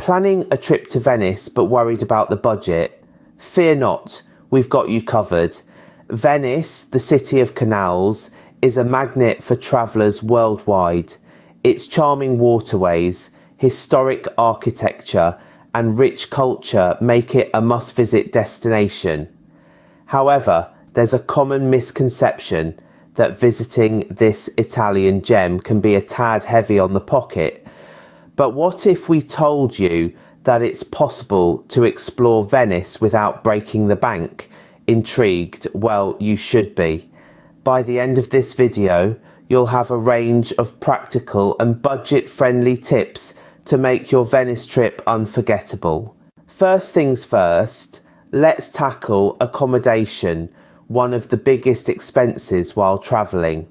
Planning a trip to Venice but worried about the budget? Fear not, we've got you covered. Venice, the city of canals, is a magnet for travellers worldwide. Its charming waterways, historic architecture, and rich culture make it a must-visit destination. However, there's a common misconception that visiting this Italian gem can be a tad heavy on the pocket. But what if we told you that it's possible to explore Venice without breaking the bank? Intrigued? Well, you should be. By the end of this video, you'll have a range of practical and budget-friendly tips to make your Venice trip unforgettable. First things first, let's tackle accommodation, one of the biggest expenses while travelling.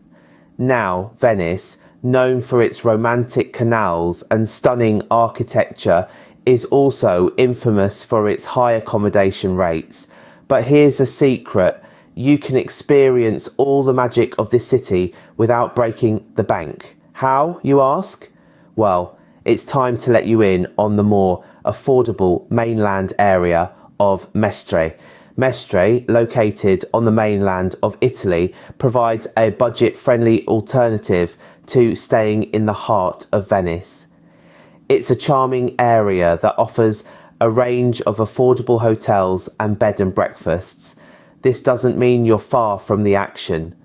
Now, Venice, known for its romantic canals and stunning architecture, is also infamous for its high accommodation rates. But here's a secret: you can experience all the magic of this city without breaking the bank. How, you ask? Well, it's time to let you in on the more affordable mainland area of Mestre. Mestre, located on the mainland of Italy, provides a budget-friendly alternative to staying in the heart of Venice. It's a charming area that offers a range of affordable hotels and bed and breakfasts. This doesn't mean you're far from the action.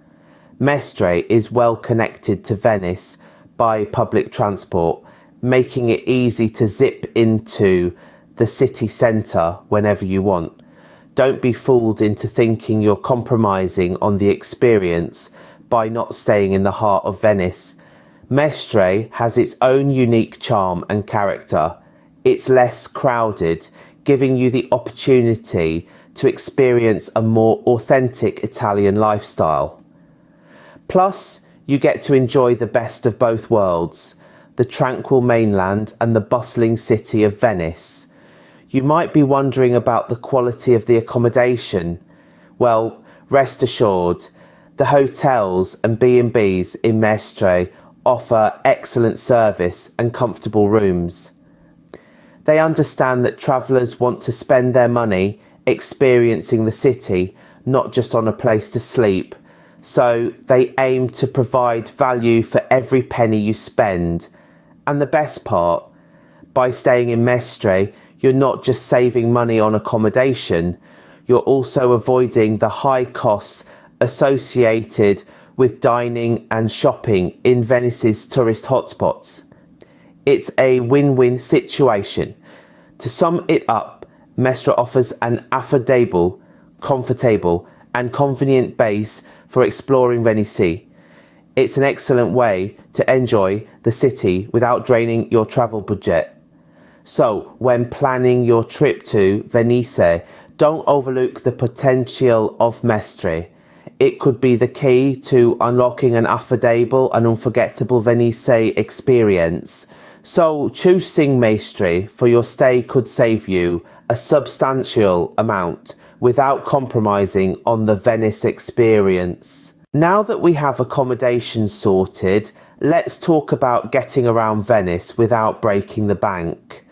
Mestre is well connected to Venice by public transport, making it easy to zip into the city centre whenever you want. Don't be fooled into thinking you're compromising on the experience by not staying in the heart of Venice. Mestre has its own unique charm and character. It's less crowded, giving you the opportunity to experience a more authentic Italian lifestyle. Plus, you get to enjoy the best of both worlds, the tranquil mainland and the bustling city of Venice. You might be wondering about the quality of the accommodation. Well, rest assured, the hotels and B&Bs in Mestre offer excellent service and comfortable rooms. They understand that travellers want to spend their money experiencing the city, not just on a place to sleep. So they aim to provide value for every penny you spend. And the best part, by staying in Mestre, you're not just saving money on accommodation, you're also avoiding the high costs associated with dining and shopping in Venice's tourist hotspots. It's a win-win situation. To sum it up, Mestre offers an affordable, comfortable and convenient base for exploring Venice. It's an excellent way to enjoy the city without draining your travel budget. So, when planning your trip to Venice, don't overlook the potential of Mestre. It could be the key to unlocking an affordable and unforgettable Venice experience. So, choosing Mestre for your stay could save you a substantial amount without compromising on the Venice experience. Now that we have accommodation sorted, let's talk about getting around Venice without breaking the bank.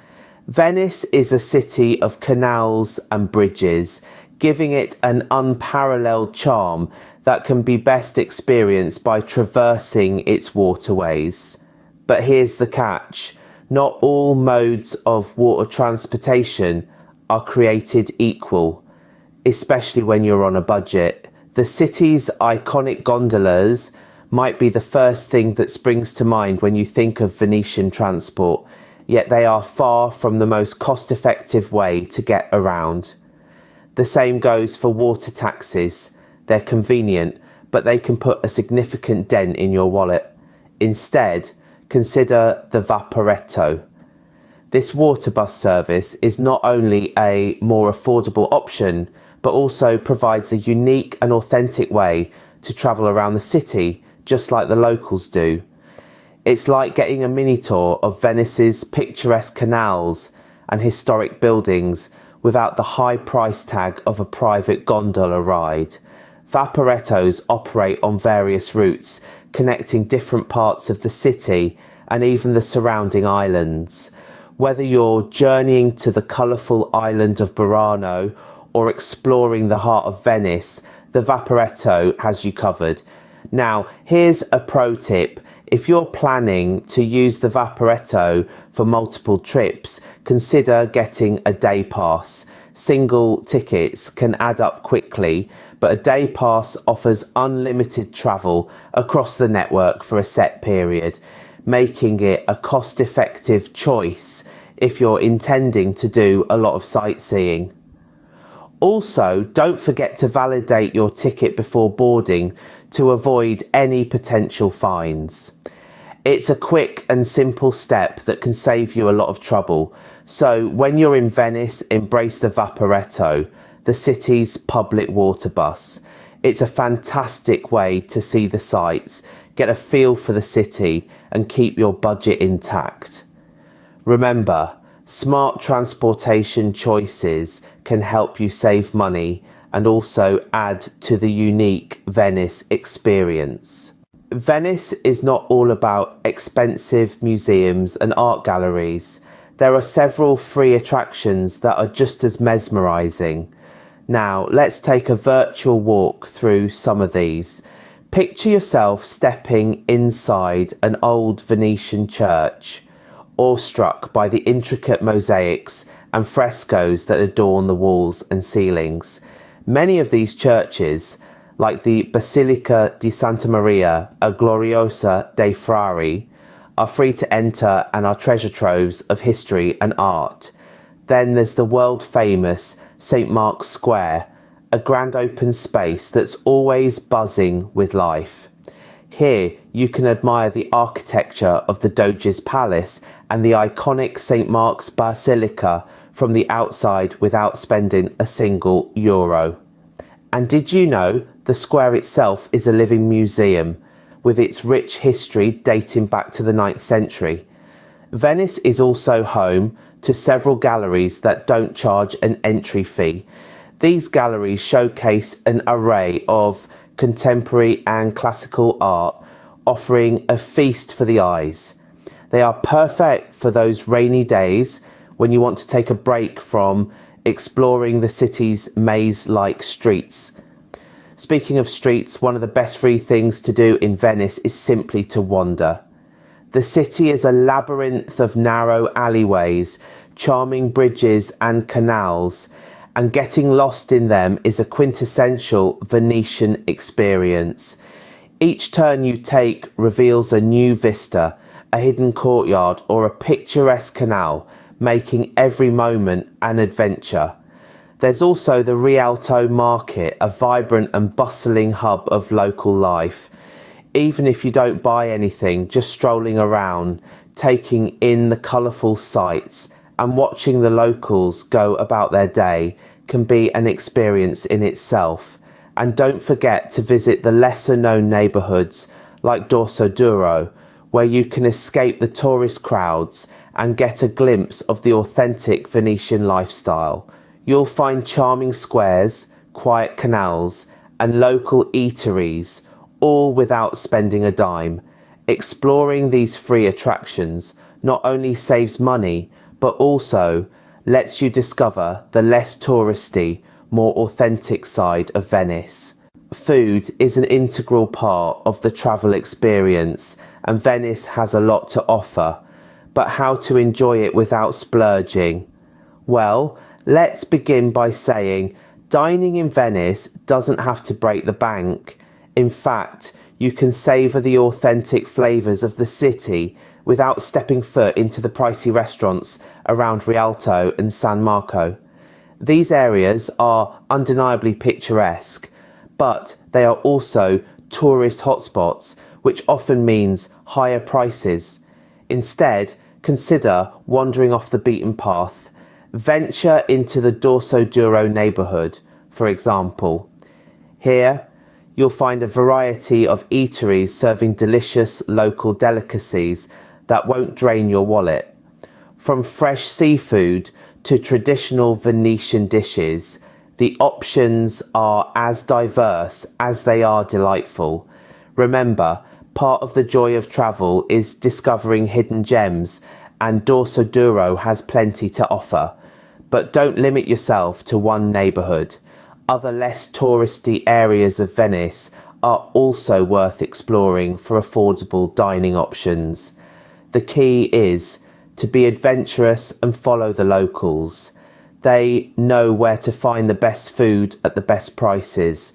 Venice is a city of canals and bridges, giving it an unparalleled charm that can be best experienced by traversing its waterways. But here's the catch: not all modes of water transportation are created equal, especially when you're on a budget. The city's iconic gondolas might be the first thing that springs to mind when you think of Venetian transport, yet they are far from the most cost-effective way to get around. The same goes for water taxis. They're convenient, but they can put a significant dent in your wallet. Instead, consider the Vaporetto. This water bus service is not only a more affordable option, but also provides a unique and authentic way to travel around the city, just like the locals do. It's like getting a mini tour of Venice's picturesque canals and historic buildings without the high price tag of a private gondola ride. Vaporettos operate on various routes, connecting different parts of the city and even the surrounding islands. Whether you're journeying to the colourful island of Burano or exploring the heart of Venice, the Vaporetto has you covered. Now, here's a pro tip. If you're planning to use the Vaporetto for multiple trips, consider getting a day pass. Single tickets can add up quickly, but a day pass offers unlimited travel across the network for a set period, making it a cost-effective choice if you're intending to do a lot of sightseeing. Also, don't forget to validate your ticket before boarding to avoid any potential fines. It's a quick and simple step that can save you a lot of trouble. So when you're in Venice, embrace the Vaporetto, the city's public water bus. It's a fantastic way to see the sights, get a feel for the city, and keep your budget intact. Remember, smart transportation choices can help you save money and also add to the unique Venice experience. Venice is not all about expensive museums and art galleries. There are several free attractions that are just as mesmerising. Now, let's take a virtual walk through some of these. Picture yourself stepping inside an old Venetian church, awestruck by the intricate mosaics and frescoes that adorn the walls and ceilings. Many of these churches, like the Basilica di Santa Maria a Gloriosa dei Frari, are free to enter and are treasure troves of history and art. Then there's the world-famous St. Mark's Square, a grand open space that's always buzzing with life. Here you can admire the architecture of the Doge's Palace and the iconic St. Mark's Basilica from the outside without spending a single euro. And did you know the square itself is a living museum with its rich history dating back to the 9th century? Venice is also home to several galleries that don't charge an entry fee. These galleries showcase an array of contemporary and classical art, offering a feast for the eyes. They are perfect for those rainy days when you want to take a break from exploring the city's maze-like streets. Speaking of streets, one of the best free things to do in Venice is simply to wander. The city is a labyrinth of narrow alleyways, charming bridges and canals, and getting lost in them is a quintessential Venetian experience. Each turn you take reveals a new vista, a hidden courtyard, or a picturesque canal, making every moment an adventure. There's also the Rialto Market, a vibrant and bustling hub of local life. Even if you don't buy anything, just strolling around, taking in the colourful sights and watching the locals go about their day can be an experience in itself. And don't forget to visit the lesser known neighbourhoods like Dorsoduro, where you can escape the tourist crowds and get a glimpse of the authentic Venetian lifestyle. You'll find charming squares, quiet canals, and local eateries, all without spending a dime. Exploring these free attractions not only saves money, but also lets you discover the less touristy, more authentic side of Venice. Food is an integral part of the travel experience, and Venice has a lot to offer. But how to enjoy it without splurging? Well, let's begin by saying dining in Venice doesn't have to break the bank. In fact, you can savour the authentic flavours of the city without stepping foot into the pricey restaurants around Rialto and San Marco. These areas are undeniably picturesque, but they are also tourist hotspots, which often means higher prices. Instead, consider wandering off the beaten path. Venture into the Dorsoduro neighbourhood, for example. Here, you'll find a variety of eateries serving delicious local delicacies that won't drain your wallet. From fresh seafood to traditional Venetian dishes, the options are as diverse as they are delightful. Remember, part of the joy of travel is discovering hidden gems, and Dorsoduro has plenty to offer. But don't limit yourself to one neighbourhood. Other less touristy areas of Venice are also worth exploring for affordable dining options. The key is to be adventurous and follow the locals. They know where to find the best food at the best prices,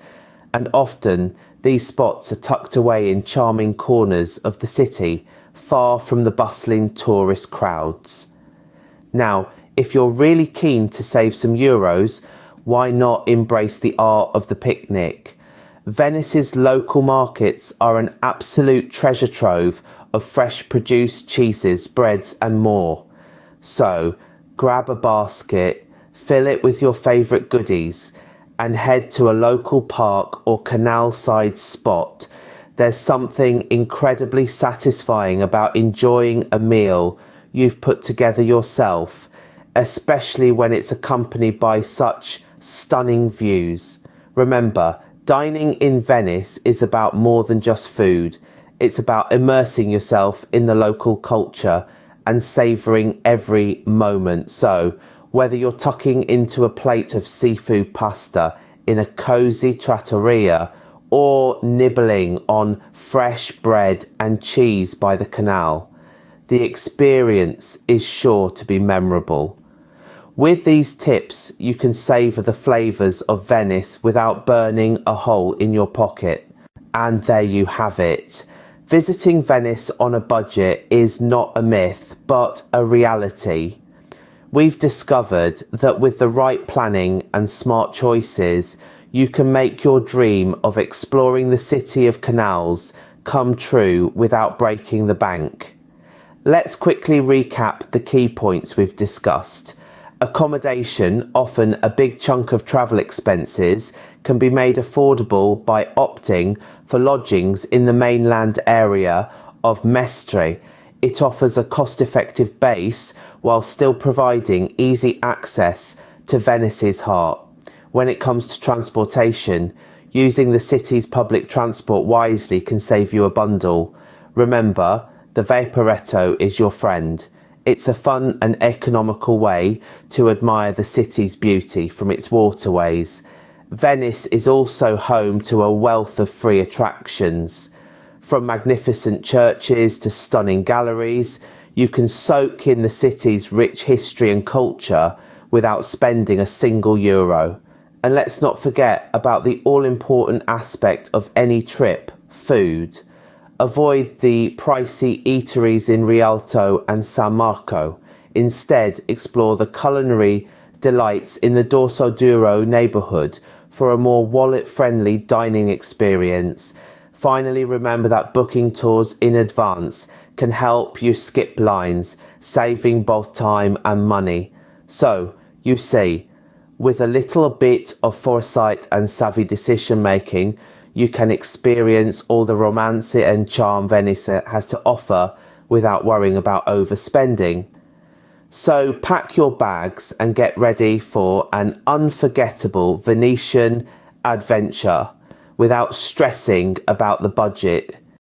and often these spots are tucked away in charming corners of the city, far from the bustling tourist crowds. Now, if you're really keen to save some euros, why not embrace the art of the picnic? Venice's local markets are an absolute treasure trove of fresh produce, cheeses, breads and more. So, grab a basket, fill it with your favourite goodies, and head to a local park or canal side spot. There's something incredibly satisfying about enjoying a meal you've put together yourself, especially when it's accompanied by such stunning views. Remember, dining in Venice is about more than just food. It's about immersing yourself in the local culture and savouring every moment. So, whether you're tucking into a plate of seafood pasta in a cosy trattoria or nibbling on fresh bread and cheese by the canal, the experience is sure to be memorable. With these tips, you can savour the flavours of Venice without burning a hole in your pocket. And there you have it. Visiting Venice on a budget is not a myth, but a reality. We've discovered that with the right planning and smart choices, you can make your dream of exploring the city of canals come true without breaking the bank. Let's quickly recap the key points we've discussed. Accommodation, often a big chunk of travel expenses, can be made affordable by opting for lodgings in the mainland area of Mestre. It offers a cost-effective base while still providing easy access to Venice's heart. When it comes to transportation, using the city's public transport wisely can save you a bundle. Remember, the Vaporetto is your friend. It's a fun and economical way to admire the city's beauty from its waterways. Venice is also home to a wealth of free attractions. From magnificent churches to stunning galleries, you can soak in the city's rich history and culture without spending a single euro. And let's not forget about the all-important aspect of any trip, food. Avoid the pricey eateries in Rialto and San Marco. Instead, explore the culinary delights in the Dorsoduro neighbourhood for a more wallet-friendly dining experience. Finally, remember that booking tours in advance can help you skip lines, saving both time and money. So, you see, with a little bit of foresight and savvy decision-making, you can experience all the romance and charm Venice has to offer without worrying about overspending. So pack your bags and get ready for an unforgettable Venetian adventure without stressing about the budget.